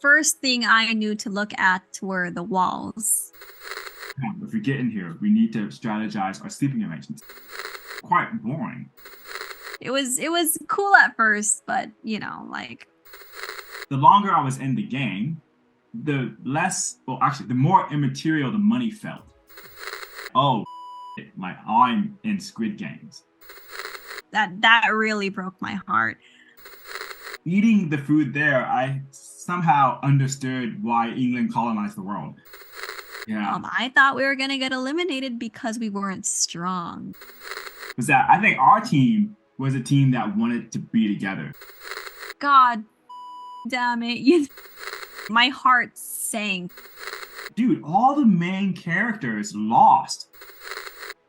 first thing I knew to look at were the walls. If we get in here, we need to strategize our sleeping arrangements. Quite boring. It was cool at first, but like The longer I was in the game, the less, well, actually, the more immaterial the money felt. Oh, like I'm in Squid Games. that really broke my heart. Eating the food there, I somehow understood why England colonized the world. Yeah. I thought we were gonna get eliminated because we weren't strong. Was that I think our team was a team that wanted to be together. God damn it. My heart sank. Dude, all the main characters lost.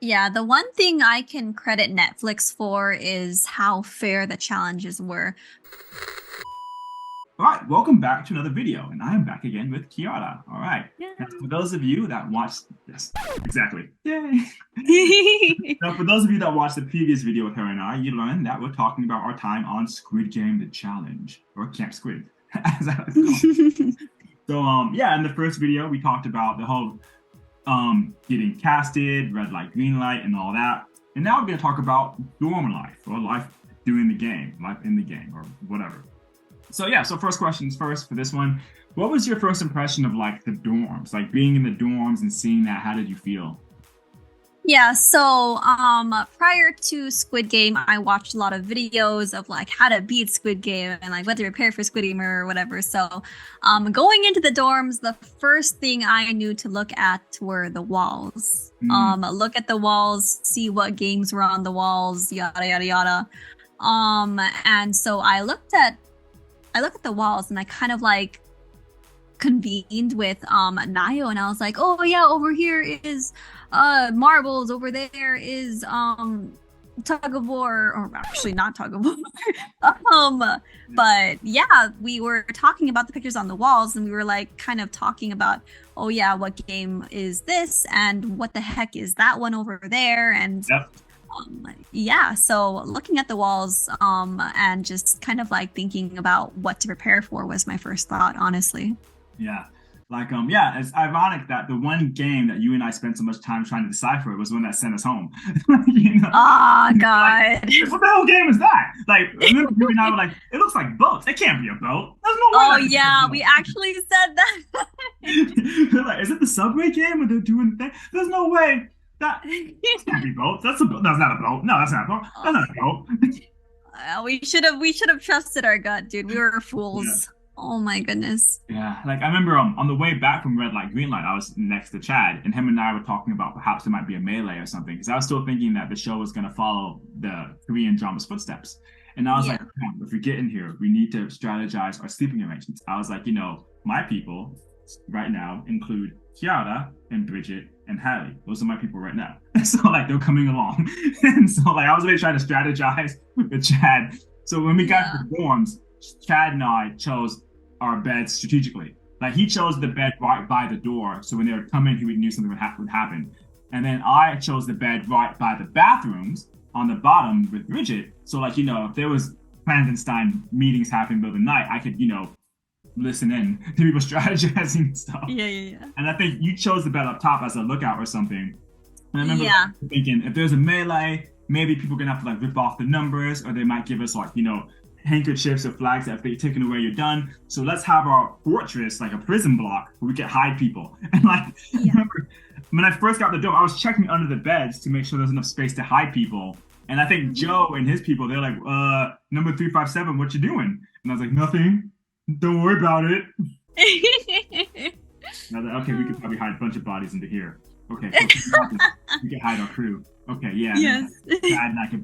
Yeah, the one thing I can credit Netflix for is how fair the challenges were. All right, welcome back to another video, and I am back again with Kiara. All right. Yeah. Now, for those of you that watched, yes, exactly. Yay. Now, for those of you that watched the previous video with her and I, you learned that we're talking about our time on Squid Game, the challenge, or Camp Squid, as I was called. So, yeah, in the first video, we talked about the whole getting casted, red light, green light, and all that. And now we're going to talk about dorm life, or life doing the game, life in the game, or whatever. So yeah, so first questions first for this one. What was your first impression of like the dorms, like being in the dorms and seeing that? How did you feel? Yeah, so prior to Squid Game, I watched a lot of videos of like how to beat Squid Game and like what to prepare for Squid Game or whatever. So going into the dorms, the first thing I knew to look at were the walls. Look at the walls, see what games were on the walls, yada yada yada. And so I looked at the walls and I kind of like convened with Nayo, and I was like, oh yeah, over here is marbles, over there is tug of war, or actually not tug of war. But yeah, we were talking about the pictures on the walls, and we were like kind of talking about, oh yeah, what game is this, and what the heck is that one over there, and Yep. Yeah, so looking at the walls and just kind of like thinking about what to prepare for was my first thought, honestly. Yeah. Like, yeah, it's ironic that the one game that you and I spent so much time trying to decipher was one that sent us home. You know? Oh, God. Like, what the hell game is that? Like, remember you and I were like, it looks like boats. It can't be a boat. There's no way. Oh, yeah, we actually said that. They're like, is it the subway game where they're doing things? There's no way. That can't be boat. That's a boat. That's not a boat. No, that's not a boat. That's not a boat. We should have trusted our gut, dude. We were fools. Yeah. Oh my goodness. Yeah, like I remember on the way back from red light, green light, I was next to Chad, and him and I were talking about perhaps there might be a melee or something, because I was still thinking that the show was going to follow the Korean drama's footsteps. And I was like, if we get in here, we need to strategize our sleeping arrangements. I was like, my people right now include Kiara and Bridget and Hallie. Those are my people right now. So like they're coming along. And so like I was really trying to strategize with Chad. So when we got to the dorms, Chad and I chose our beds strategically. Like he chose the bed right by the door, so when they would come in, he knew something would happen. And then I chose the bed right by the bathrooms on the bottom with Bridget. So like if there was clandestine meetings happening in the middle of the night, I could listen in to people strategizing and stuff. Yeah. And I think you chose the bed up top as a lookout or something. And I remember thinking, if there's a melee, maybe people are gonna have to like rip off the numbers, or they might give us like handkerchiefs or flags that if they're taken away, you're done. So let's have our fortress like a prison block where we can hide people. And like, I remember when I first got the door, I was checking under the beds to make sure there's enough space to hide people. And I think Joe and his people, they're like, number 357, what you doing? And I was like, nothing. Don't worry about it. And I was like, okay, we could probably hide a bunch of bodies into here. Okay, so we can hide our crew. Okay, yeah. Yes. Chad and I can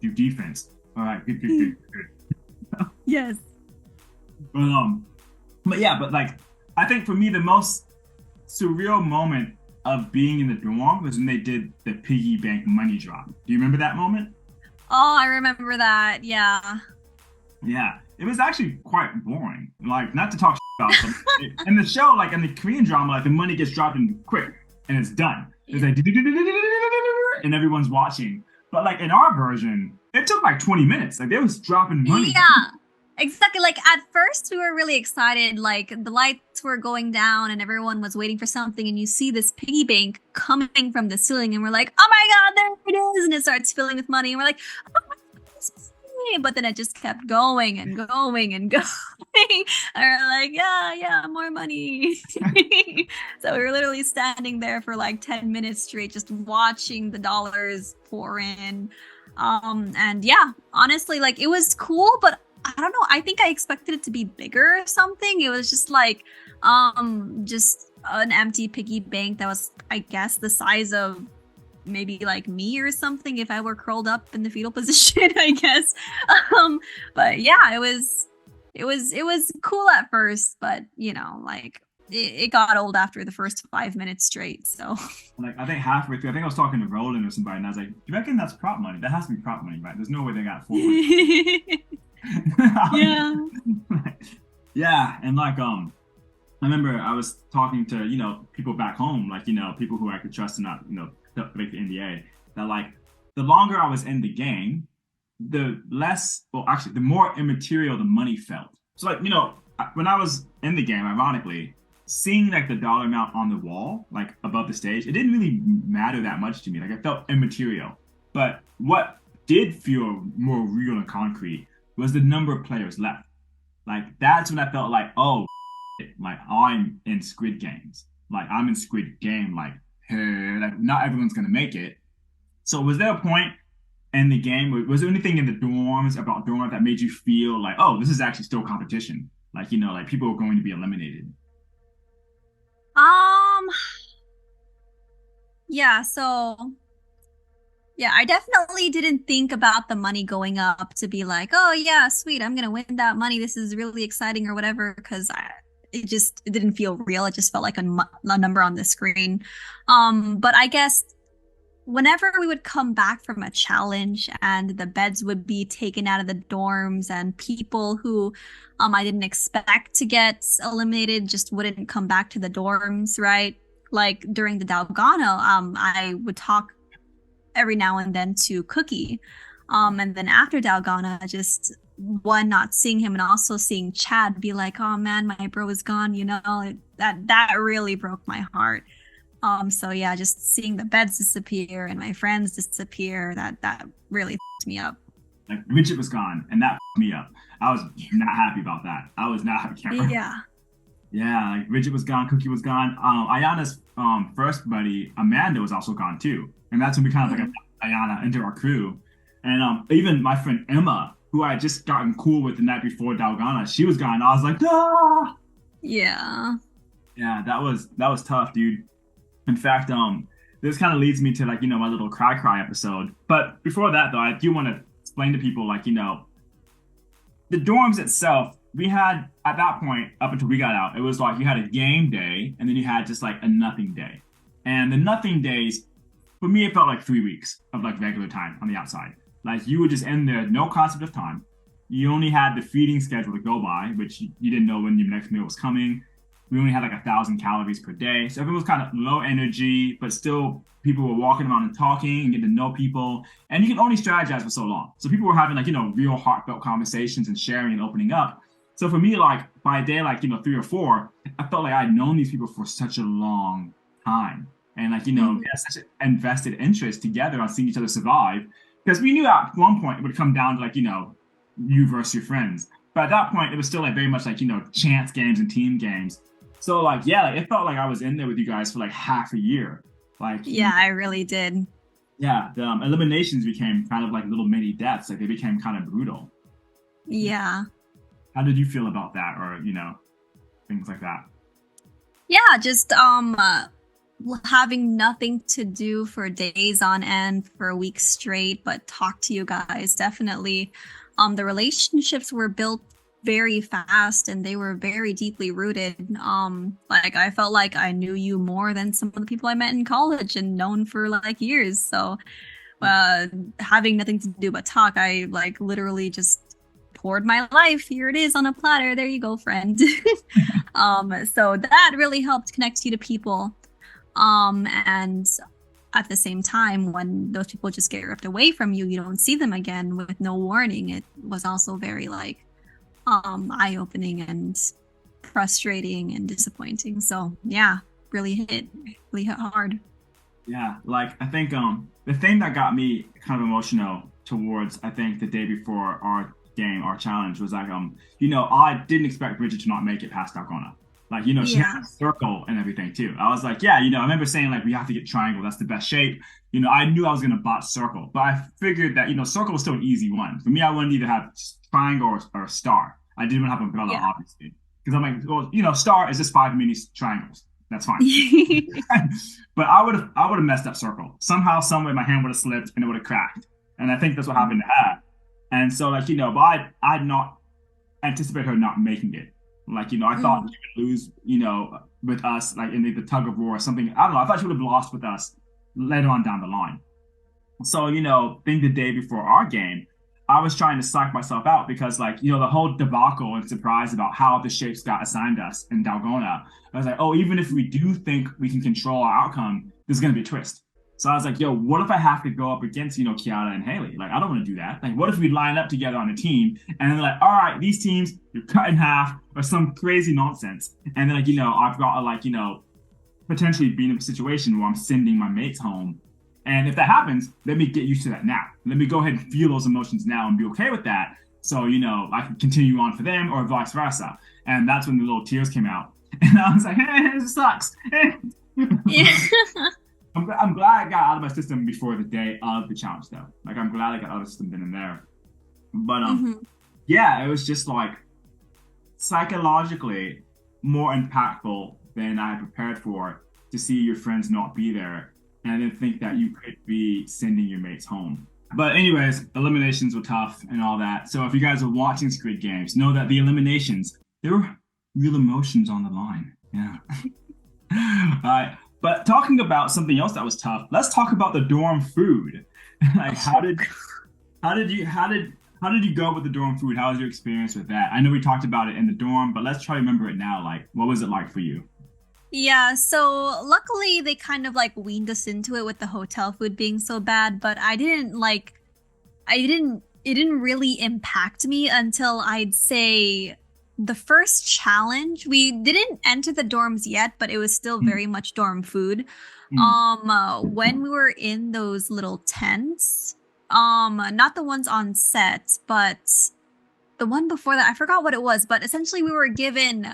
do defense. All right, good. Yes. But yeah, but like, I think for me, the most surreal moment of being in the dorm was when they did the piggy bank money drop. Do you remember that moment? Oh, I remember that. Yeah. Yeah, it was actually quite boring. Like, not to talk about, but in the show, like in the Korean drama, like the money gets dropped in quick and it's done. It's like, and everyone's watching. But like in our version, it took like 20 minutes. Like they was dropping money. Yeah. Exactly. Like at first we were really excited, like the lights were going down and everyone was waiting for something, and you see this piggy bank coming from the ceiling and we're like, oh my god, there it is, and it starts filling with money and we're like, oh my god, this is money. But then it just kept going and going and going. And we're like, yeah, more money. So we were literally standing there for like 10 minutes straight just watching the dollars pour in. And yeah, honestly, like it was cool, but I don't know, I think I expected it to be bigger or something. It was just like just an empty piggy bank that was, I guess, the size of maybe like me or something if I were curled up in the fetal position, I guess. But yeah, it was cool at first, but you know, like it got old after the first 5 minutes straight. So Like I think halfway through, I think I was talking to Roland or somebody, and I was like, "Do you reckon that's prop money? That has to be prop money, right? There's no way they got 400." yeah. Yeah, and like I remember I was talking to people back home, like people who I could trust and not break the NDA. That like the longer I was in the game, the less, well, actually, the more immaterial the money felt. So like when I was in the game, ironically, seeing like the dollar amount on the wall, like above the stage, it didn't really matter that much to me. Like it felt immaterial. But what did feel more real and concrete was the number of players left. Like that's when I felt like, oh, like I'm in Squid Games. Like I'm in Squid Game. Like, hey, like not everyone's gonna make it. So was there a point in the game? Was there anything in the dorms about dorms that made you feel like, oh, this is actually still competition? Like like people are going to be eliminated. Um, yeah, so yeah, I definitely didn't think about the money going up to be like, oh yeah, sweet, I'm gonna win that money. This is really exciting or whatever, because it didn't feel real. It just felt like a number on the screen. But I guess whenever we would come back from a challenge and the beds would be taken out of the dorms and people who I didn't expect to get eliminated just wouldn't come back to the dorms, right? Like during the Dalgona, I would talk every now and then to Cookie. And then after Dalgona, just one, not seeing him, and also seeing Chad be like, oh man, my bro is gone, that really broke my heart. So yeah, just seeing the beds disappear and my friends disappear, that really f***ed me up. Like Richard was gone, and that f***ed me up. I was not happy about that. I was not happy. Yeah. Yeah, like Richard was gone, Cookie was gone. Ayana's first buddy, Amanda, was also gone too. And that's when we kind of like Ayana into our crew. And even my friend Emma, who I had just gotten cool with the night before Dalgana, she was gone. I was like, ah! Yeah. Yeah, that was tough, dude. In fact, this kind of leads me to like, my little cry episode. But before that though, I do want to explain to people like, the dorms itself, we had at that point, up until we got out, it was like you had a game day and then you had just like a nothing day. And the nothing days, for me, it felt like 3 weeks of like regular time on the outside. Like you were just in there, no concept of time. You only had the feeding schedule to go by, which you didn't know when your next meal was coming. We only had like 1,000 calories per day. So everyone was kind of low energy, but still people were walking around and talking and getting to know people. And you can only strategize for so long. So people were having like, real heartfelt conversations and sharing and opening up. So for me, like by day, like, 3 or 4, I felt like I'd known these people for such a long time. And like, we had such an invested interest together on seeing each other survive. Because we knew at one point it would come down to like, you versus your friends. But at that point, it was still like very much like, chance games and team games. So like, yeah, like, it felt like I was in there with you guys for like half a year. Like, yeah, I really did. Yeah, the eliminations became kind of like little mini deaths. Like they became kind of brutal. Yeah. How did you feel about that, or things like that? Yeah, just having nothing to do for days on end for a week straight, but talk to you guys. Definitely, the relationships were built very fast and they were very deeply rooted. Like I felt like I knew you more than some of the people I met in college and known for like years. So having nothing to do but talk, I like literally just poured my life. Here it is on a platter. There you go, friend. So that really helped connect you to people. And at the same time, when those people just get ripped away from you, you don't see them again with no warning. It was also very like eye-opening and frustrating and disappointing. So yeah, really hit hard. Yeah, like I think the thing that got me kind of emotional towards I think the day before our game, our challenge was like I didn't expect Bridget to not make it past Dalgona. Like, she had Yeah. a circle and everything too. I was like, yeah, I remember saying like we have to get triangle, that's the best shape. I knew I was gonna bot circle, but I figured that circle was still an easy one. For me, I wanted to either have triangle or star. I didn't want to have umbrella, Yeah. obviously. Because I'm like, well, star is just 5 mini triangles. That's fine. But I would have messed up circle. Somehow, some way my hand would have slipped and it would have cracked. And I think that's what happened to her. And so like, but I'd not anticipate her not making it. Like, I thought Mm. she would lose, with us, like in the tug of war or something. I don't know. I thought she would have lost with us later on down the line. So, think the day before our game, I was trying to psych myself out because, like, the whole debacle and surprise about how the shapes got assigned us in Dalgona. I was like, oh, even if we do think we can control our outcome, there's going to be a twist. So I was like, yo, what if I have to go up against, Kiara and Haley? Like, I don't want to do that. Like, what if we line up together on a team and then like, all right, these teams, you're cut in half or some crazy nonsense. And then, like, I've got to, like, potentially be in a situation where I'm sending my mates home. And if that happens, let me get used to that now. Let me go ahead and feel those emotions now and be okay with that. So, I can continue on for them or vice versa. And that's when the little tears came out. And I was like, it sucks. Yeah. I'm glad I got out of my system before the day of the challenge, though. Like, I'm glad I got out of the system then and there. But, yeah, it was just like psychologically more impactful than I had prepared for to see your friends not be there and then think that you could be sending your mates home. But anyways, eliminations were tough and all that. So if you guys are watching Squid Games, know that the eliminations, there were real emotions on the line. Yeah. All right. But talking about something else that was tough, let's talk about the dorm food. Like how did you go with the dorm food? How was your experience with that? I know we talked about it in the dorm, but let's try to remember it now. Like, what was it like for you? Yeah, so luckily they kind of like weaned us into it with the hotel food being so bad, but it didn't really impact me until I'd say the first challenge. We didn't enter the dorms yet, but it was still Mm, very much dorm food. mm. When we were in those little tents, not the ones on set, but the one before that, I forgot what it was, but essentially we were given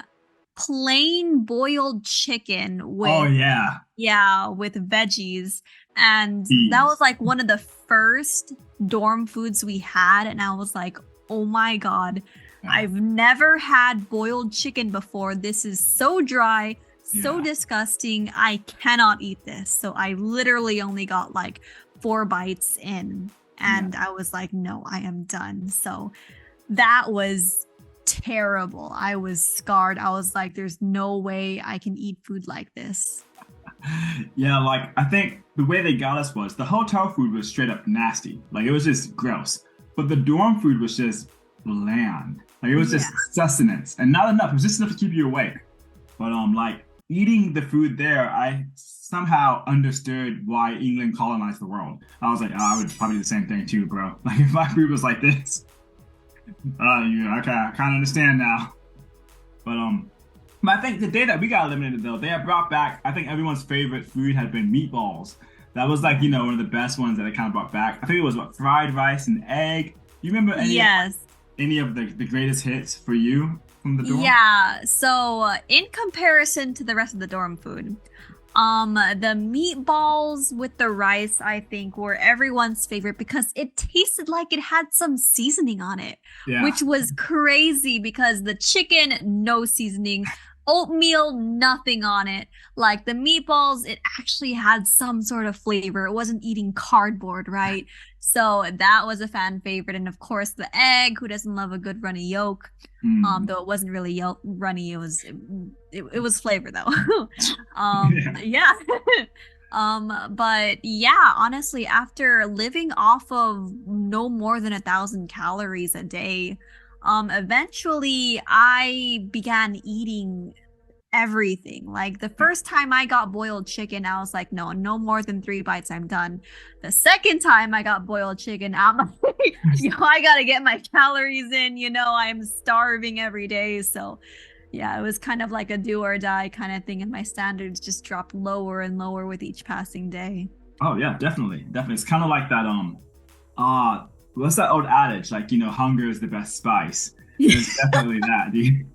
plain boiled chicken Oh with, yeah. yeah, with veggies. And that was Peas. like one of the first dorm foods we had. And I was like, oh my God, Yeah. I've never had boiled chicken before. This is so dry, so Yeah. disgusting. I cannot eat this. So I literally only got like 4 bites in. Yeah. And I was like, no, I am done. So that was terrible. I was scarred. I was like, there's no way I can eat food like this. Yeah, like I think the way they got us was the hotel food was straight up nasty. Like it was just gross. But the dorm food was just bland. Like it was Yeah. just sustenance and not enough. It was just enough to keep you awake. But like eating the food there, I somehow understood why England colonized the world. I was like, oh, I would probably do the same thing too, bro. Like if my food was like this, okay, I kind of understand now. But but I think the day that we got eliminated though, they had brought back. I think everyone's favorite food had been meatballs. That was like one of the best ones that they kind of brought back. I think it was what fried rice and egg. You remember Yes. any of the greatest hits for you from the dorm? Yeah. So, in comparison to the rest of the dorm food, the meatballs with the rice, I think, were everyone's favorite because it tasted like it had some seasoning on it, Yeah, which was crazy because the chicken, no seasoning, oatmeal, nothing on it. Like the meatballs, it actually had some sort of flavor. It wasn't eating cardboard, right? So that was a fan favorite. And of course, the egg, who doesn't love a good runny yolk? mm. Though it wasn't really runny, it was flavor though. Yeah, Yeah. But yeah, honestly, after living off of no more than 1,000 calories a day, eventually I began eating everything. Like the first time I got boiled chicken, I was like, no, no more than 3 bites, I'm done. The second time I got boiled chicken, I'm like, I gotta get my calories in, I'm starving every day. So yeah, it was kind of like a do or die kind of thing, and my standards just dropped lower and lower with each passing day. Oh yeah, definitely, definitely. It's kind of like that. What's that old adage? Like, hunger is the best spice. It's definitely that, dude.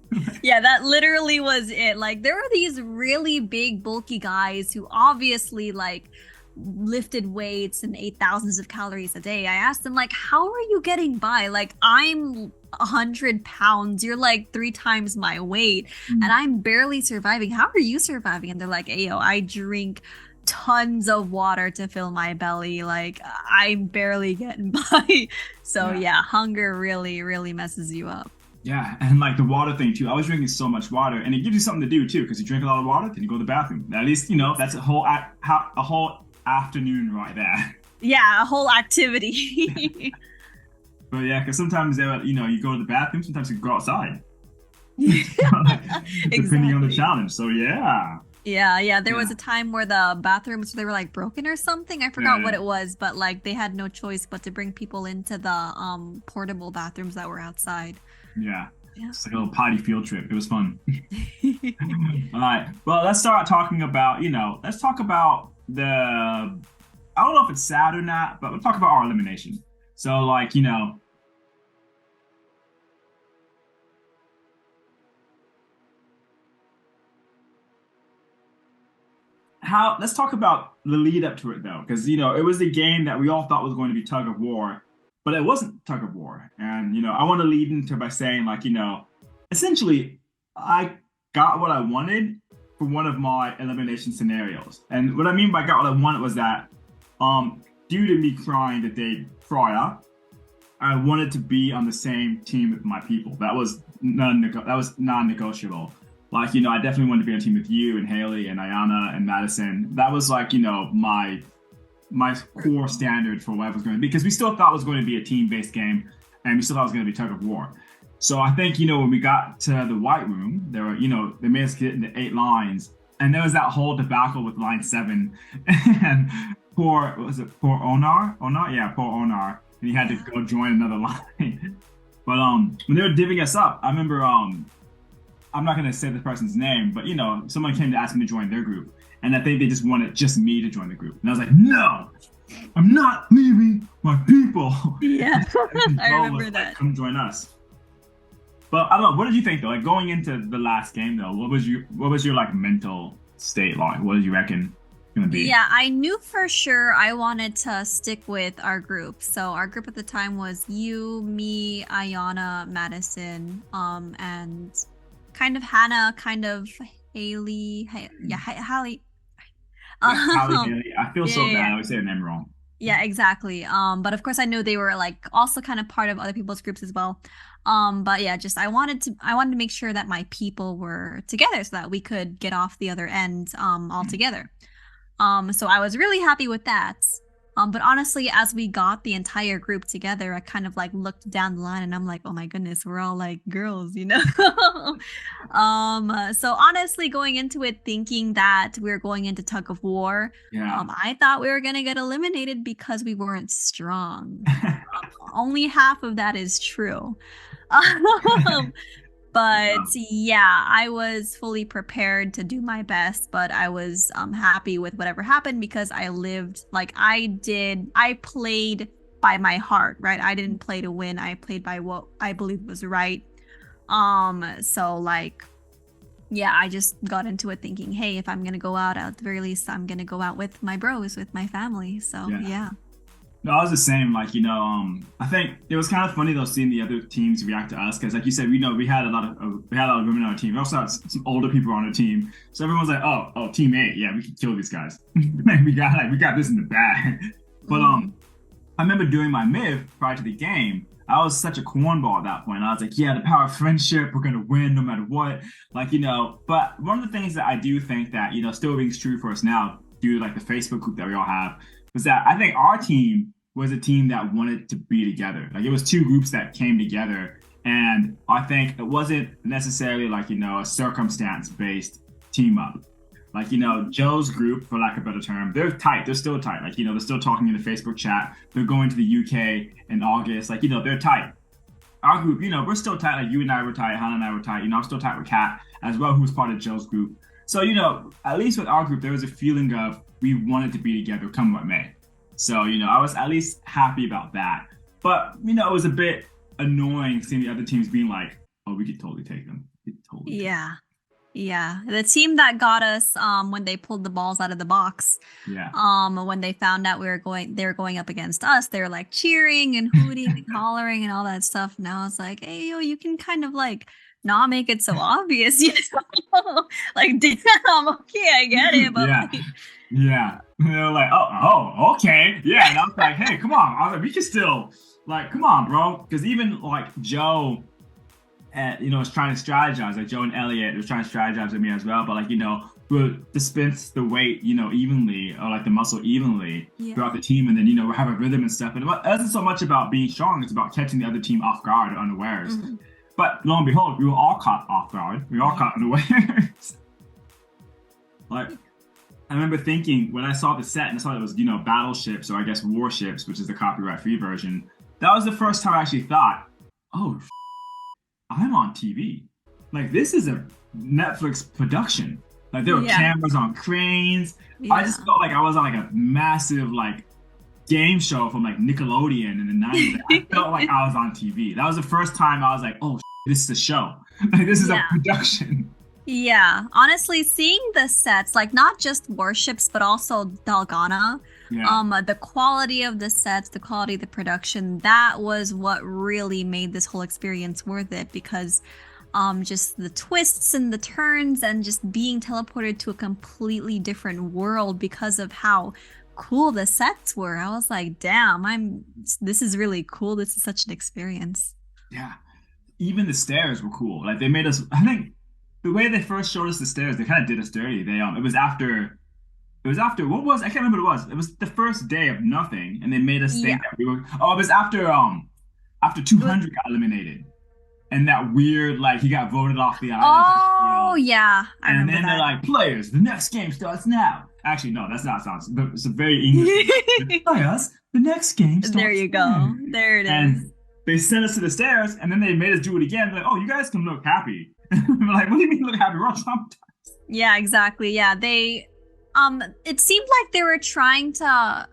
Yeah, that literally was it. Like there were these really big, bulky guys who obviously like lifted weights and ate thousands of calories a day. I asked them like, how are you getting by? Like I'm 100 pounds, you're like 3 times my weight, and I'm barely surviving. How are you surviving? And they're like, Ayo, I drink tons of water to fill my belly. Like I'm barely getting by. So yeah, hunger really, really messes you up. Yeah, and like the water thing too. I was drinking so much water, and it gives you something to do too, because you drink a lot of water, then you go to the bathroom. At least that's a whole afternoon right there. Yeah, a whole activity. But yeah, because sometimes you go to the bathroom, sometimes you go outside. Depending on the challenge. So yeah. Yeah. There was a time where the bathrooms, they were like broken or something. I forgot what it was, but like they had no choice but to bring people into the portable bathrooms that were outside. Yeah. It's like a little potty field trip. It was fun. All right. Well, let's start talking about, let's talk about I don't know if it's sad or not, but we'll talk about our elimination. So like, let's talk about the lead up to it though, because it was a game that we all thought was going to be tug of war, but it wasn't tug of war. And I want to lead into by saying like, essentially I got what I wanted for one of my elimination scenarios. And what I mean by got what I wanted was that due to me crying the day prior, I wanted to be on the same team with my people. That was non-negotiable. Like, I definitely wanted to be on a team with you and Haley and Ayana and Madison. That was like, my core standard for what I was going to be, because we still thought it was going to be a team-based game, and we still thought it was going to be tug of war. So I think, when we got to the white room, there were, they made us get into 8 lines, and there was that whole debacle with line 7, and poor Onar? Yeah, poor Onar, and he had to go join another line. But when they were divvying us up, I remember I'm not going to say the person's name, but someone came to ask me to join their group, and I think they just wanted just me to join the group, and I was like, no, I'm not leaving my people. Yeah, I remember that. Like, come join us. But I don't know, what did you think though? Like going into the last game though, what was your like mental state like? What did you reckon gonna be? Yeah, I knew for sure I wanted to stick with our group. So our group at the time was you, me, Ayana, Madison, and kind of Hannah, kind of Haley. Haley. Haley, Haley. I feel so bad. I always say her name wrong. Yeah, exactly. But of course I knew they were like also kind of part of other people's groups as well. But yeah, just I wanted to make sure that my people were together so that we could get off the other end all together. So I was really happy with that. But honestly, as we got the entire group together, I kind of like looked down the line and I'm like, oh my goodness, we're all like girls, So honestly, going into it thinking that we were going into tug of war, I thought we were gonna get eliminated because we weren't strong. Only half of that is true. But yeah, I was fully prepared to do my best, but I was happy with whatever happened because I played by my heart, right? I didn't play to win. I played by what I believe was right. So like, yeah, I just got into it thinking, hey, if I'm going to go out, at the very least, I'm going to go out with my bros, with my family. So yeah. No, I was the same. Like, I think it was kind of funny though seeing the other teams react to us because, like you said, we had a lot of women on our team. We also had some older people on our team, so everyone's like, oh, team 8, yeah, we can kill these guys. we got this in the bag. But I remember doing my MIV prior to the game. I was such a cornball at that point. I was like, yeah, the power of friendship, we're gonna win no matter what. Like, but one of the things that I do think that still rings true for us now, due to like the Facebook group that we all have, was that I think our team was a team that wanted to be together. Like it was 2 groups that came together And I think it wasn't necessarily like, a circumstance-based team up. Like, Joe's group, for lack of a better term, they're tight. They're still tight. Like, they're still talking in the Facebook chat. They're going to the UK in August. Like, they're tight. Our group, we're still tight. Like, you and I were tight. Hannah and I were tight. I'm still tight with Kat as well, who was part of Joe's group. So, at least with our group, there was a feeling of we wanted to be together come what may. So, I was at least happy about that. But, it was a bit annoying seeing the other teams being like, oh, we could totally take them. Yeah. Yeah. The team that got us when they pulled the balls out of the box. Yeah. When they found out they were going up against us, they were like cheering and hooting and hollering and all that stuff. And I was like, hey, yo, you can kind of like not make it so obvious, like, damn, okay, I get it. But yeah. Yeah. They're like, oh, okay. Yeah. And I was like, hey, come on. I was like, we can still, like, come on, bro. Because even like Joe, was trying to strategize. Like Joe and Elliot was trying to strategize with me as well. But like, we'll dispense the weight, evenly, or like the muscle evenly throughout the team. And then, we'll have a rhythm and stuff. And it isn't so much about being strong. It's about catching the other team off guard or unawares. Mm-hmm. But lo and behold, we were all caught off guard. We were all caught unawares. Like, I remember thinking when I saw the set and I saw it was, battleships, or I guess warships, which is the copyright-free version. That was the first time I actually thought, oh, I'm on TV. Like, this is a Netflix production. Like, there were cameras on cranes. Yeah. I just felt like I was on like a massive like game show from like Nickelodeon in the 90s. I felt like I was on TV. That was the first time I was like, oh, this is a show. Like, this is a production. Yeah, honestly, seeing the sets, like not just warships, but also Dalgana, the quality of the sets, the quality of the production, that was what really made this whole experience worth it, because just the twists and the turns and just being teleported to a completely different world because of how cool the sets were. I was like, damn, this is really cool. This is such an experience. Yeah, even the stairs were cool. Like, they made us, I think, the way they first showed us the stairs, they kind of did us dirty. It was after what was, I can't remember what it was. It was the first day of nothing, and they made us think that we were. Oh, it was after 200 got eliminated, and that weird, like, he got voted off the island. Oh yeah, and then they're like, players, the next game starts now. Actually, no, that's not sounds. It's a very English. Players, the next game starts. There you go. Now. There it is. And they sent us to the stairs, and then they made us do it again. They're like, oh, you guys can look happy. We're like, what do you mean look happy? We're all traumatized. Yeah, exactly. Yeah, they it seemed like they were trying to, I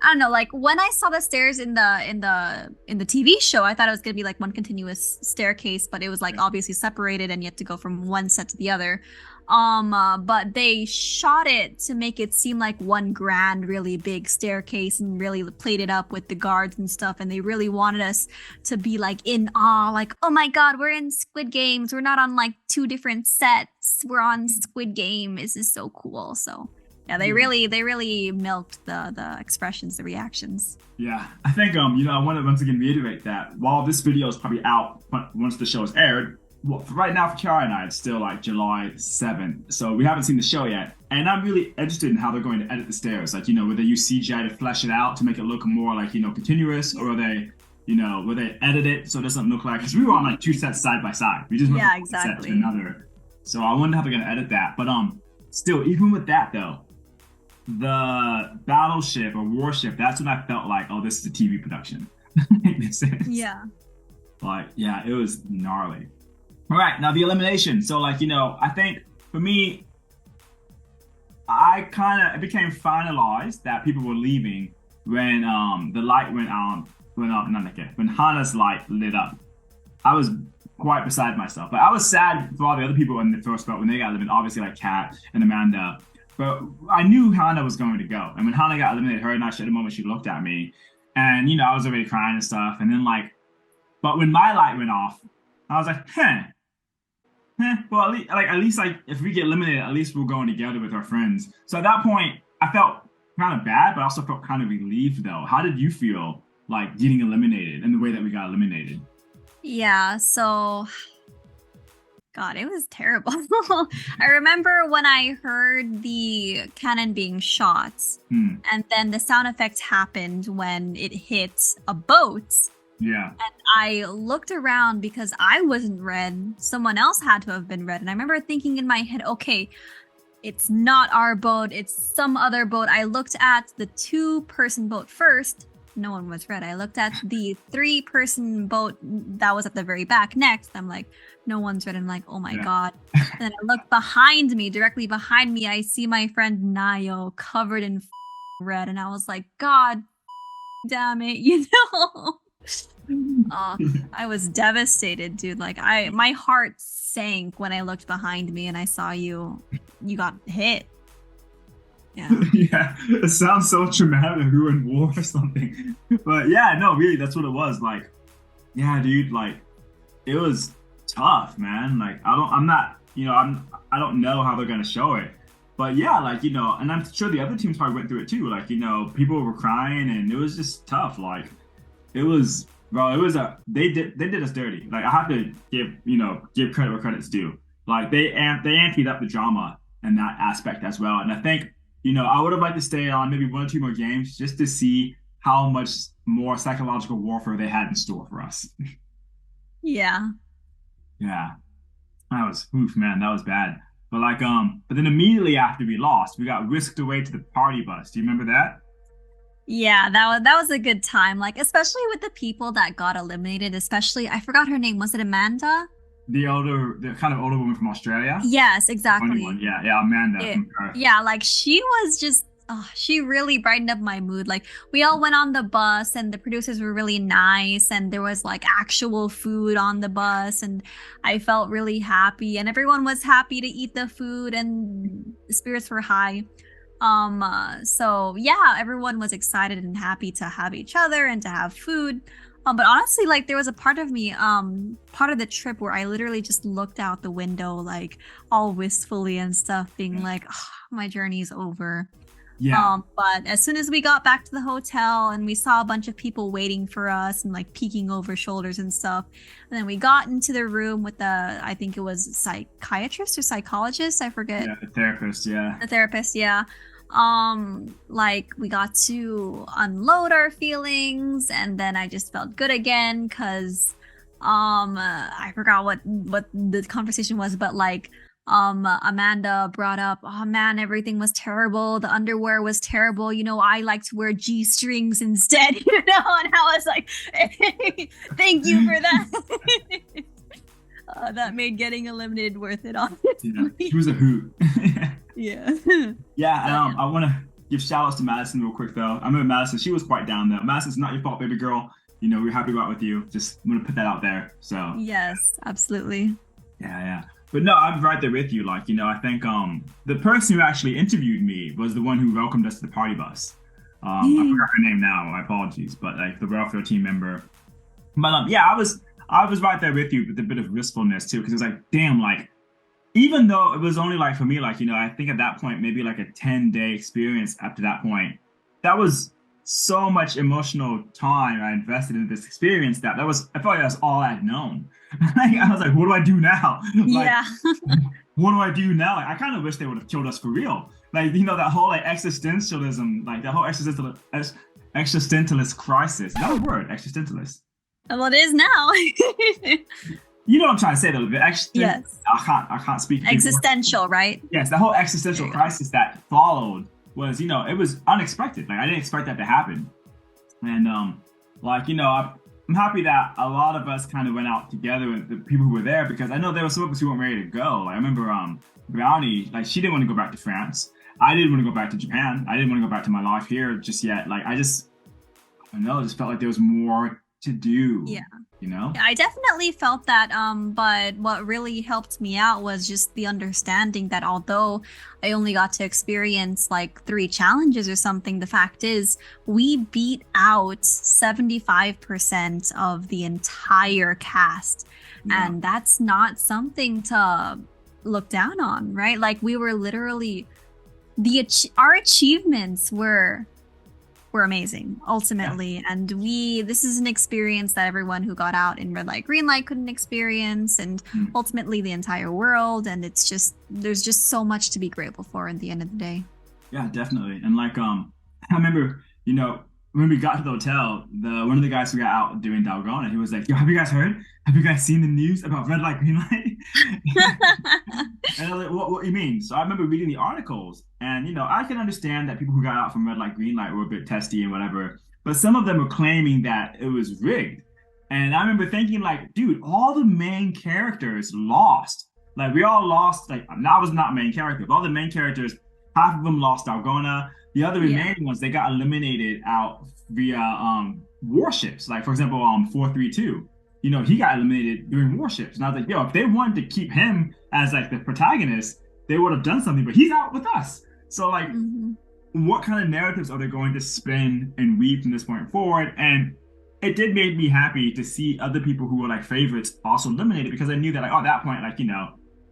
don't know, like when I saw the stairs in the TV show, I thought it was gonna be like one continuous staircase, but it was like obviously separated and you had to go from one set to the other. But they shot it to make it seem like one grand, really big staircase and really played it up with the guards and stuff. And they really wanted us to be like in awe, like, oh my God, we're in Squid Games. We're not on like two different sets. We're on Squid Game. This is so cool. So yeah, they really milked the expressions, the reactions. Yeah, I think, I want to once again reiterate that while this video is probably out once the show is aired, well, right now for Kiara and I, it's still like July 7th. So we haven't seen the show yet. And I'm really interested in how they're going to edit the stairs. Like, will they use CGI to flesh it out to make it look more like, continuous? Or are they, will they edit it so it doesn't look like, because we were on like two sets side by side. We just went from one set to another. So I wonder how they're going to edit that. But still, even with that though, the battleship or warship, that's when I felt like, oh, this is a TV production. Makes sense. Yeah. Like, yeah, it was gnarly. All right, now the elimination. So, like, I think for me, it became finalized that people were leaving when the light went on, when Hannah's light lit up. I was quite beside myself. But I was sad for all the other people in the first spot when they got eliminated, obviously like Kat and Amanda. But I knew Hannah was going to go. And when Hannah got eliminated, her and I shared a moment, she looked at me. And, I was already crying and stuff. And then but when my light went off, I was like, well, at least if we get eliminated, at least we're going together with our friends. So at that point, I felt kind of bad, but I also felt kind of relieved, though. How did you feel like getting eliminated and the way that we got eliminated? Yeah, so, God, it was terrible. I remember when I heard the cannon being shot, and then the sound effect happened when it hit a boat. Yeah. I looked around because I wasn't red. Someone else had to have been red. And I remember thinking in my head, okay, it's not our boat, it's some other boat. I looked at the 2-person boat first. No one was red. I looked at the 3-person boat that was at the very back next. I'm like, no one's red. I'm like, oh my God. And then I look behind me, directly behind me, I see my friend Nayo covered in red. And I was like, God damn it, you know? I was devastated, dude. Like my heart sank when I looked behind me and I saw you got hit. Yeah. Yeah, it sounds so traumatic, like we were in war or something. But yeah, no, really, that's what it was. Like, yeah, dude, like it was tough, man. Like I'm not, I don't know how they're gonna show it. But yeah, like, and I'm sure the other teams probably went through it too. Like, people were crying and it was just tough. Like it was, bro, they did us dirty. Like I have to give credit where credit's due. Like they amped up the drama in that aspect as well. And I think, I would have liked to stay on maybe 1 or 2 more games just to see how much more psychological warfare they had in store for us. Yeah. Yeah. That was, oof, man, that was bad. But like, but then immediately after we lost, we got whisked away to the party bus. Do you remember that? Yeah, that was a good time. Like especially with the people that got eliminated, especially I forgot her name. Was it Amanda? The kind of older woman from Australia. Yes, Funny exactly. one. Yeah, yeah, Amanda from Perth. Yeah, like she was just she really brightened up my mood. Like we all went on the bus and the producers were really nice and there was like actual food on the bus and I felt really happy and everyone was happy to eat the food and the spirits were high. So yeah, everyone was excited and happy to have each other and to have food. But honestly, like there was a part of me, part of the trip where I literally just looked out the window, like all wistfully and stuff, being like, oh, my journey's over. Yeah. But as soon as we got back to the hotel and we saw a bunch of people waiting for us and like peeking over shoulders and stuff, and then we got into the room with I think it was psychiatrist or psychologist, I forget. Yeah, the therapist, yeah. The therapist, yeah. Like we got to unload our feelings and then I just felt good again because I forgot what the conversation was, but like Amanda brought up, oh man, everything was terrible, the underwear was terrible, I like to wear G-strings instead. And I was like, hey, thank you for that. That made getting eliminated worth it, honestly. Yeah, she was a hoot. Yeah. Yeah, I want to give shout outs to Madison real quick though. I remember Madison, she was quite down though. Madison's not your fault, baby girl. We're happy to go out with you. Just want to put that out there. So yes, absolutely. yeah. But no, I'm right there with you. Like, I think the person who actually interviewed me was the one who welcomed us to the party bus. I forgot her name now, my apologies, but like the welfare team member. But yeah, I was right there with you with a bit of wistfulness too, because it was like, damn, like even though it was only like for me, like, I think at that point, maybe like a 10-day experience up to that point, that was so much emotional time I invested in this experience that I felt like that's all I'd known. I was like, what do I do now? Like, yeah. What do I do now? Like, I kind of wish they would have killed us for real. Like, that whole like existentialism, like that whole existentialist crisis. Is that a word? Existentialist. Well, it is now. You know what I'm trying to say though. Yes. I can't speak. Existential, right? Yes, the whole existential crisis that followed was, it was unexpected. Like I didn't expect that to happen. And I'm happy that a lot of us kind of went out together with the people who were there because I know there were some of us who weren't ready to go. Like I remember Brownie, like she didn't want to go back to France. I didn't want to go back to Japan. I didn't want to go back to my life here just yet. Like I don't know, it just felt like there was more to do. Yeah. Yeah, I definitely felt that, but what really helped me out was just the understanding that although I only got to experience like 3 challenges or something, the fact is we beat out 75% of the entire cast. Yeah. And that's not something to look down on, right? Like we were literally our achievements were amazing ultimately. Yeah. And this is an experience that everyone who got out in red light, green light couldn't experience, and ultimately the entire world. And it's just, there's just so much to be grateful for at the end of the day. Yeah, definitely. And like, I remember, when we got to the hotel, the one of the guys who got out doing Dalgona, he was like, "Yo, have you guys heard? Have you guys seen the news about red light, green light?" And I was like, what do you mean? So I remember reading the articles, and I can understand that people who got out from red light, green light were a bit testy and whatever, but some of them were claiming that it was rigged. And I remember thinking, like, dude, all the main characters lost. Like, we all lost. Like, I was not main character, but all the main characters, half of them lost Dalgona. The other remaining ones, they got eliminated out via warships. Like, for example, 432. He got eliminated during warships. And I was like, yo, if they wanted to keep him as like the protagonist, they would have done something, but he's out with us. So like, what kind of narratives are they going to spin and weave from this point forward? And it did make me happy to see other people who were like favorites also eliminated, because I knew that like, at that point, like,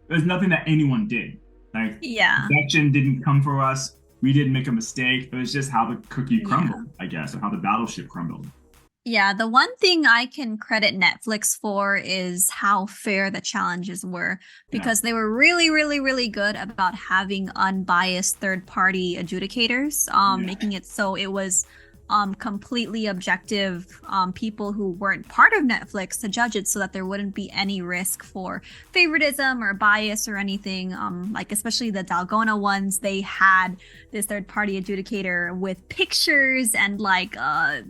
there's nothing that anyone did. Like, production didn't come for us. We didn't make a mistake. It was just how the cookie crumbled, I guess, or how the battleship crumbled. Yeah, the one thing I can credit Netflix for is how fair the challenges were, because they were really, really, really good about having unbiased third-party adjudicators, making it so it was completely objective people who weren't part of Netflix to judge it, so that there wouldn't be any risk for favoritism or bias or anything. Like especially the Dalgona ones, they had this third-party adjudicator with pictures and like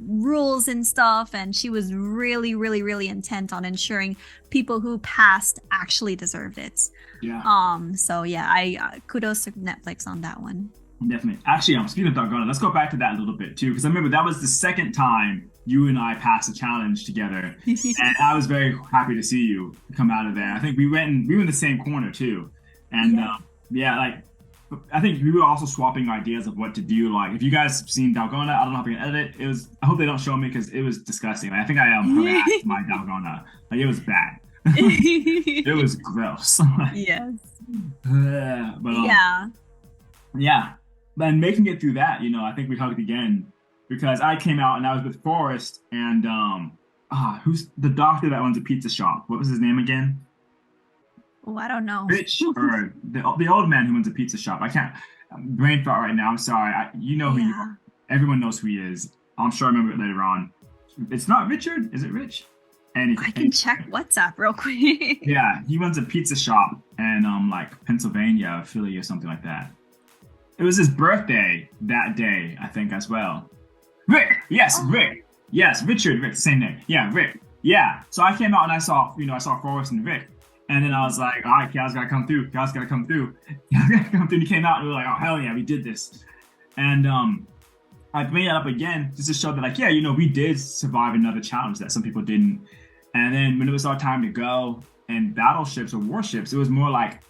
rules and stuff, and she was really, really, really intent on ensuring people who passed actually deserved it. So yeah, I kudos to Netflix on that one. Definitely. Actually, speaking of Dalgona, let's go back to that a little bit too, because I remember that was the second time you and I passed a challenge together, and I was very happy to see you come out of there. I think we were in the same corner too, and like I think we were also swapping ideas of what to do. Like, if you guys have seen Dalgona, I don't know if I can edit it. I hope they don't show me, because it was disgusting. Like, I think I harassed my Dalgona. Like, it was bad. It was gross. Yes. But yeah. But making it through that, I think we hugged again, because I came out and I was with Forrest and who's the doctor that owns a pizza shop? What was his name again? Oh, I don't know. Rich, or the old man who owns a pizza shop. I can't brain fart right now. I'm sorry. Who you are. Everyone knows who he is. I'm sure I remember it later on. It's not Richard. Is it Rich? I can check WhatsApp real quick. Yeah, he runs a pizza shop in like Pennsylvania, Philly, or something like that. It was his birthday that day, I think, as well. Rick! Yes, Rick! Yes, Richard, Rick, same name. Yeah, Rick. Yeah. So I came out and I saw Forrest and Rick. And then I was like, all right, Kiara's gotta come through. Kiara's gotta come through. And he came out and we were like, oh, hell yeah, we did this. And I made it up again just to show that, like, we did survive another challenge that some people didn't. And then when it was our time to go and battleships or warships, it was more like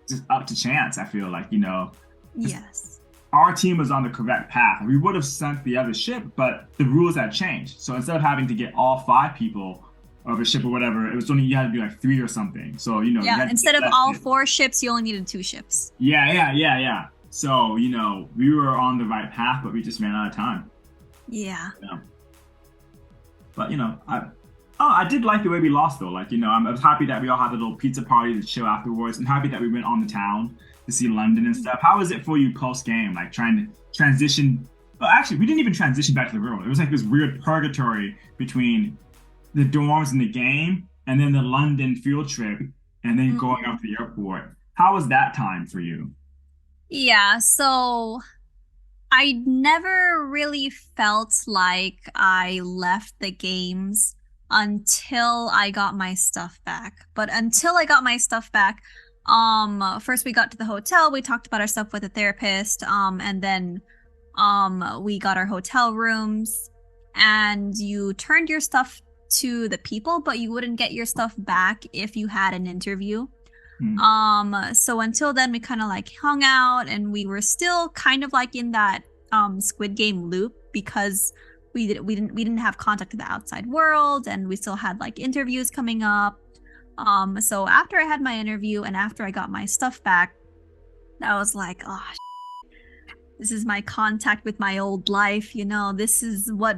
just up to chance, I feel like, Yes. Our team was on the correct path. We would have sunk the other ship, but the rules had changed. So instead of having to get all 5 people of a ship or whatever, it was only, you had to be like 3 or something. So, instead of all 4 ships, you only needed 2 ships. Yeah. So, we were on the right path, but we just ran out of time. Yeah. But, I did like the way we lost, though. Like, I was happy that we all had a little pizza party to chill afterwards. I'm happy that we went on the town to see London and stuff. How was it for you post-game? Like, trying to transition? Well, actually, we didn't even transition back to the real world. It was like this weird purgatory between the dorms and the game, and then the London field trip, and then going up to the airport. How was that time for you? Yeah, so I never really felt like I left the games until I got my stuff back. But until I got my stuff back, first we got to the hotel, we talked about our stuff with the therapist, and then we got our hotel rooms, and you turned your stuff to the people, but you wouldn't get your stuff back if you had an interview. So until then we kind of like hung out, and we were still kind of like in that Squid Game loop, because we didn't have contact with the outside world, and we still had like interviews coming up. So after I had my interview and after I got my stuff back, I was like, oh, this is my contact with my old life. This is what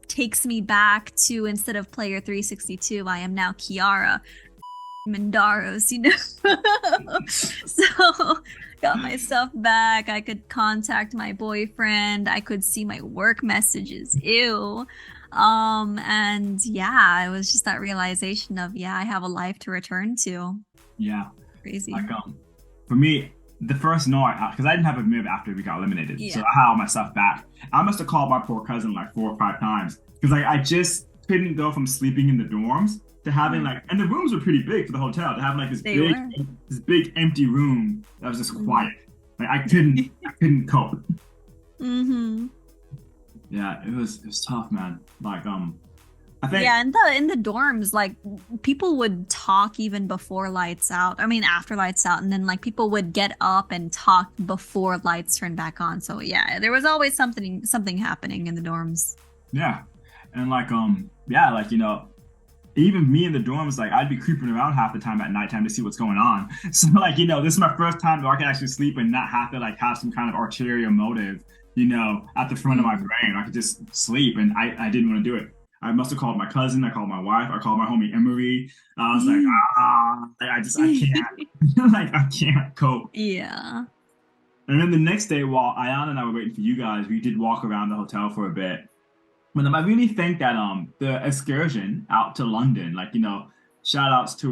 takes me back to, instead of player 362, I am now Kiara Mendaros, So got my stuff back. I could contact my boyfriend. I could see my work messages. Ew. And yeah, it was just that realization of, yeah, I have a life to return to. Yeah. Crazy. Like, for me, the first night, because I didn't have a MIB after we got eliminated, so I had all my stuff back. I must have called my poor cousin like 4 or 5 times because like I just couldn't go from sleeping in the dorms to having like, and the rooms were pretty big for the hotel, to having like this big empty room that was just quiet. Like I couldn't cope. Yeah, it was tough, man. Like I think in the dorms, like people would talk even before lights out. I mean after lights out, and then like people would get up and talk before lights turned back on. So yeah, there was always something happening in the dorms. Yeah. And like yeah, like even me in the dorms, like I'd be creeping around half the time at nighttime to see what's going on. So like, this is my first time where I can actually sleep and not have to like have some kind of ulterior motive, at the front of my brain. I could just sleep, and I didn't want to do it. I must have called my cousin, I called my wife, I called my homie Emery. I was like, I can't. Like I can't cope. Yeah. And then the next day, while Ayana and I were waiting for you guys, we did walk around the hotel for a bit. But I really think that the excursion out to London, like shout outs to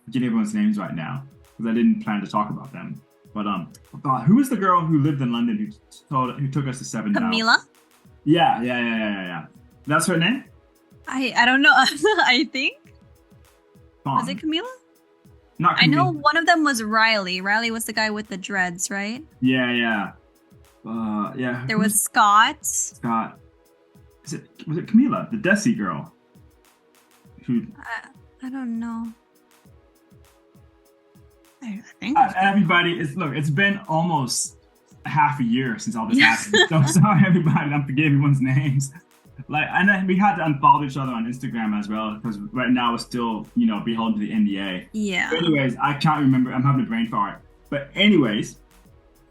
forget everyone's names right now because I didn't plan to talk about them. But who was the girl who lived in London who took us to Seven Camila? Yeah. That's her name? I don't know. I think. Was it Camila? Not Camila. I know one of them was Riley. Riley was the guy with the dreads, right? Yeah. There was Scott. Was it Camila, the Desi girl? I don't know. I think everybody it's been almost half a year since all this happened. So sorry everybody, I'm forgetting everyone's names. Like, and then we had to unfollow each other on Instagram as well because right now we're still beholden to the NDA. Yeah. But anyways, I can't remember. I'm having a brain fart. But anyways,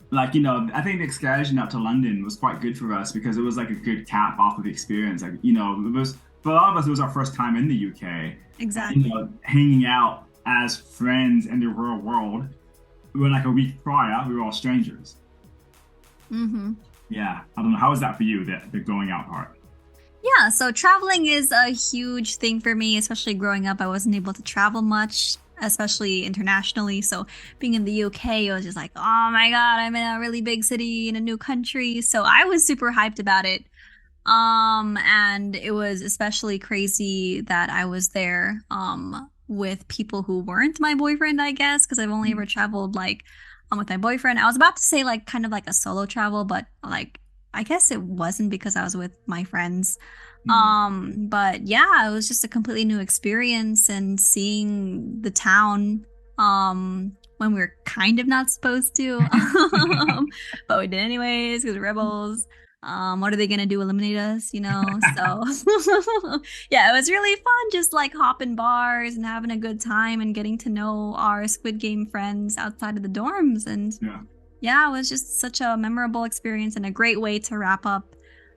like I think the excursion out to London was quite good for us because it was like a good cap off of the experience. Like it was for a lot of us, it was our first time in the UK. Exactly. Hanging out as friends in the real world. When like a week prior, we were all strangers. Yeah, I don't know. How was that for you? The going out part. Yeah, so traveling is a huge thing for me, especially growing up. I wasn't able to travel much, especially internationally. So being in the UK, it was just like, oh my God, I'm in a really big city in a new country. So I was super hyped about it. And it was especially crazy that I was there with people who weren't my boyfriend, I guess, because I've only ever traveled like with my boyfriend. I was about to say like kind of like a solo travel, but like I guess it wasn't because I was with my friends. But yeah, it was just a completely new experience, and seeing the town when we were kind of not supposed to. But we did anyways because we're rebels. What are they gonna do? Eliminate us, So yeah, it was really fun just like hopping bars and having a good time and getting to know our Squid Game friends outside of the dorms. And yeah, it was just such a memorable experience and a great way to wrap up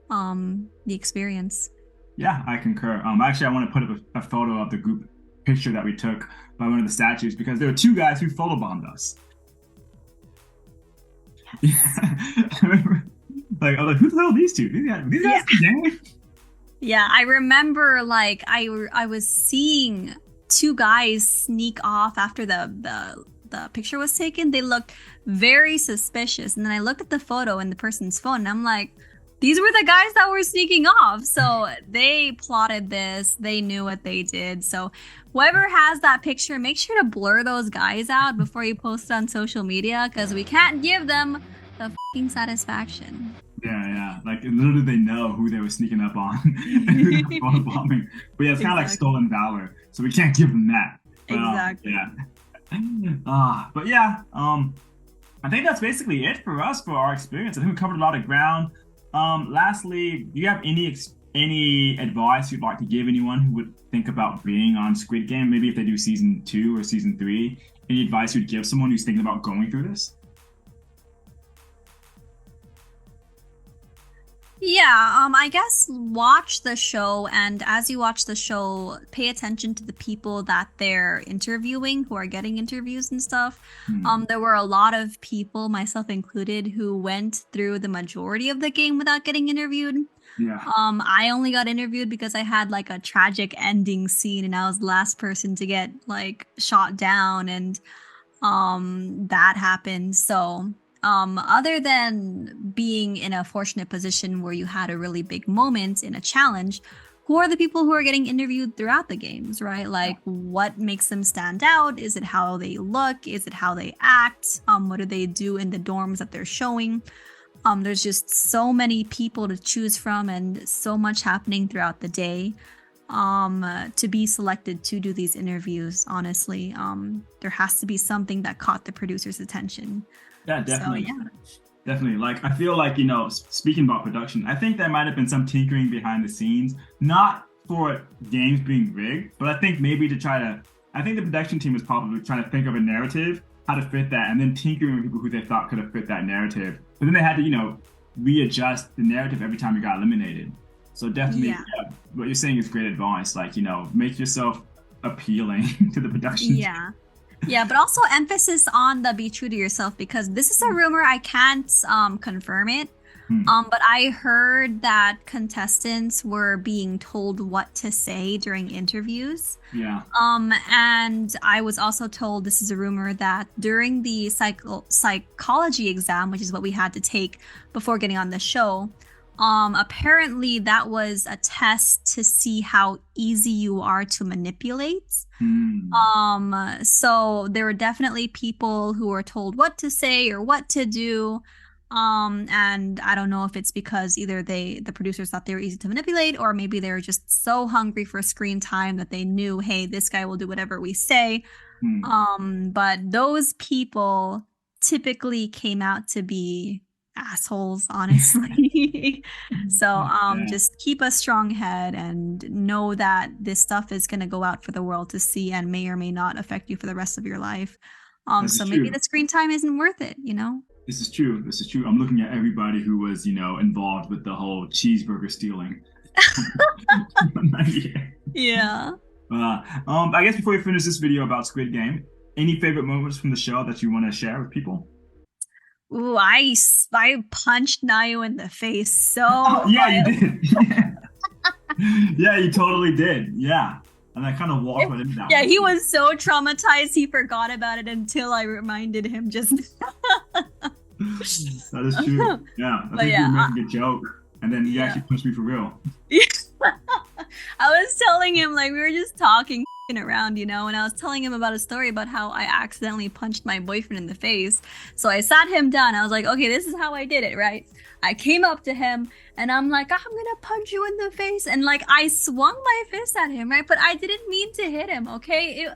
the experience. Yeah, I concur. Actually, I want to put up a photo of the group picture that we took by one of the statues because there were 2 guys who photobombed us. Like, I was like, who the hell are these 2? These guys Yeah, I remember like I was seeing 2 guys sneak off after the picture was taken. They looked very suspicious, and then I looked at the photo in the person's phone, and I'm like, these were the guys that were sneaking off. So they plotted this. They knew what they did. So whoever has that picture, make sure to blur those guys out before you post it on social media, because we can't give them the fucking satisfaction. Yeah. Like literally, they know who they were sneaking up on and who they were photobombing. But yeah, it's kind of like stolen valor, so we can't give them that. But, exactly. But yeah, I think that's basically it for us for our experience. I think we covered a lot of ground. Lastly, do you have any advice you'd like to give anyone who would think about being on Squid Game? Maybe if they do season 2 or season 3, any advice you'd give someone who's thinking about going through this? Yeah, I guess watch the show, and as you watch the show, pay attention to the people that they're interviewing who are getting interviews and stuff. Hmm. There were a lot of people, myself included, who went through the majority of the game without getting interviewed. Yeah. I only got interviewed because I had like a tragic ending scene and I was the last person to get like shot down and that happened. So other than being in a fortunate position where you had a really big moment in a challenge, who are the people who are getting interviewed throughout the games, right? Like what makes them stand out? Is it how they look? Is it how they act? What do they do in the dorms that they're showing? There's just so many people to choose from and so much happening throughout the day to be selected to do these interviews. Honestly, there has to be something that caught the producer's attention. Yeah, So definitely. yeah. Definitely. Like, I feel like, speaking about production, I think there might have been some tinkering behind the scenes, not for games being rigged, but I think maybe I think the production team was probably trying to think of a narrative, how to fit that, and then tinkering with people who they thought could have fit that narrative. But then they had to, readjust the narrative every time you got eliminated. So definitely, Yeah. yeah, what you're saying is great advice. Like, make yourself appealing to the production team. Yeah. Yeah, but also emphasis on the be true to yourself because this is a rumor. I can't confirm it. Hmm. But I heard that contestants were being told what to say during interviews. Yeah. And I was also told this is a rumor that during the psychology exam, which is what we had to take before getting on the show, apparently that was a test to see how easy you are to manipulate. Hmm. So there were definitely people who were told what to say or what to do. And I don't know if it's because either the producers thought they were easy to manipulate, or maybe they were just so hungry for screen time that they knew, hey, this guy will do whatever we say. Hmm. But those people typically came out to be assholes, honestly. So, Yeah, just keep a strong head and know that this stuff is going to go out for the world to see and may or may not affect you for the rest of your life. this is So maybe true. the screen time isn't worth it, you know? This is true. This is true. I'm looking at everybody who was, involved with the whole cheeseburger stealing. Yeah. Yeah. I guess before we finish this video about Squid Game, any favorite moments from the show that you want to share with people? Ooh, I punched Nayo in the face Oh, so yeah, you violently. did. Yeah, you totally did. Yeah. And I kind of walked right into that Yeah, one he too. was so traumatized he forgot about it until I reminded him just That is true. Yeah. I But think you were yeah, making a joke. And then you yeah. actually punched me for real. I was telling him like we were just talking around, and I was telling him about a story about how I accidentally punched my boyfriend in the face. So I sat him down. I was like, okay, this is how I did it, right? I came up to him and I'm like, I'm gonna punch you in the face. And like I swung my fist at him, right? But I didn't mean to hit him, okay?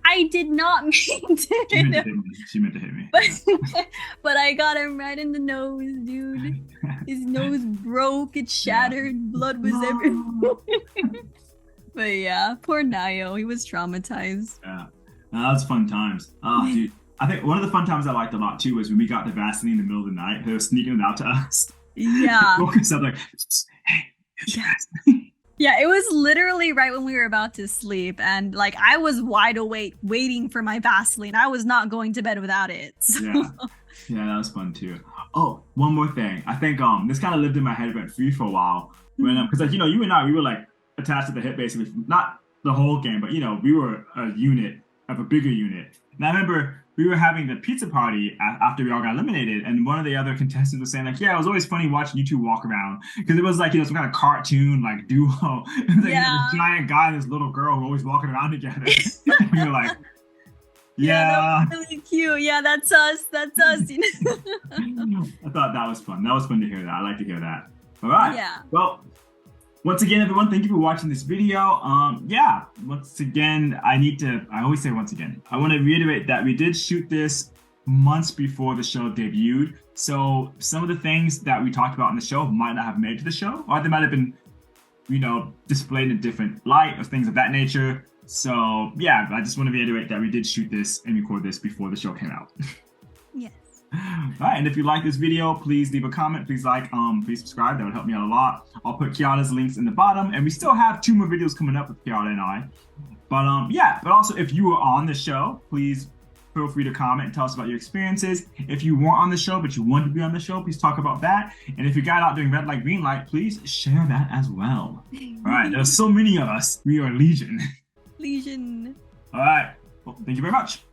I did not mean to She hit meant to him. hit me. She meant to hit me. But Yeah. but I got him right in the nose, dude. His nose broke, it Yeah. shattered, blood was No. everywhere. But yeah, poor Nayo, he was traumatized. Yeah. That was fun times. Oh, dude. I think one of the fun times I liked a lot too was when we got the Vaseline in the middle of the night. They were sneaking it out to us. Yeah. Woke us up like, hey, here's your Yeah. Vaseline. Yeah, it was literally right when we were about to sleep, and like I was wide awake waiting for my Vaseline. I was not going to bed without it. So. Yeah. Yeah, that was fun too. Oh, one more thing. I think this kind of lived in my head rent free for a while. When because like you and I we were like attached to the hip basically, not the whole game, but we were a unit of a bigger unit. And I remember we were having the pizza party after we all got eliminated, and one of the other contestants was saying like, "Yeah, it was always funny watching you two walk around because it was like some kind of cartoon like duo. It was like Yeah. this giant guy and this little girl who were always walking around together." And we were like, Yeah, that "Yeah." was really cute. Yeah, that's us. That's us. I thought that was fun. That was fun to hear that. I like to hear that. All right. Yeah. Well, once again, everyone, thank you for watching this video. Yeah, once again, I always say once again, I want to reiterate that we did shoot this months before the show debuted. So some of the things that we talked about in the show might not have made it to the show, or they might have been, displayed in a different light or things of that nature. So yeah, I just want to reiterate that we did shoot this and record this before the show came out. Yes. All right, and if you like this video, please leave a comment, please like, please subscribe. That would help me out a lot. I'll put Kiara's links in the bottom, and we still have 2 more videos coming up with Kiara and I. But yeah, but also if you were on the show, please feel free to comment and tell us about your experiences. If you weren't on the show but you wanted to be on the show, please talk about that. And if you got out doing red light, green light, please share that as well. All right, there's so many of us. We are legion. Legion. All right, well, thank you very much.